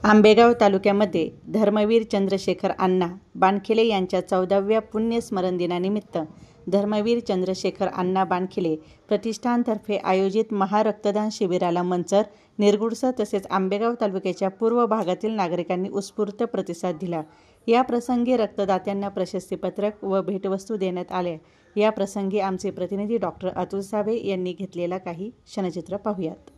आंबेगाव तालुक्यामध्ये धर्मवीर चंद्रशेखर अण्णा बानखिले यांच्या 14व्या पुण्यस्मरण दिनानिमित्त धर्मवीर चंद्रशेखर अण्णा बानखिले प्रतिष्ठानतर्फे आयोजित महारक्तदान शिबिराला मंचर, निरगुडसर तसेच आंबेगाव तालुक्याच्या पूर्व भागातील नागरिकांनी उत्स्फूर्त प्रतिसाद दिला। या प्रसंगी रक्तदात्यांना प्रशस्तीपत्रक व भेटवस्तू देण्यात आल्या। या प्रसंगी आमचे प्रतिनिधी डॉक्टर अतुल सावे यांनी घेतलेला काही क्षणचित्र पाहूयात।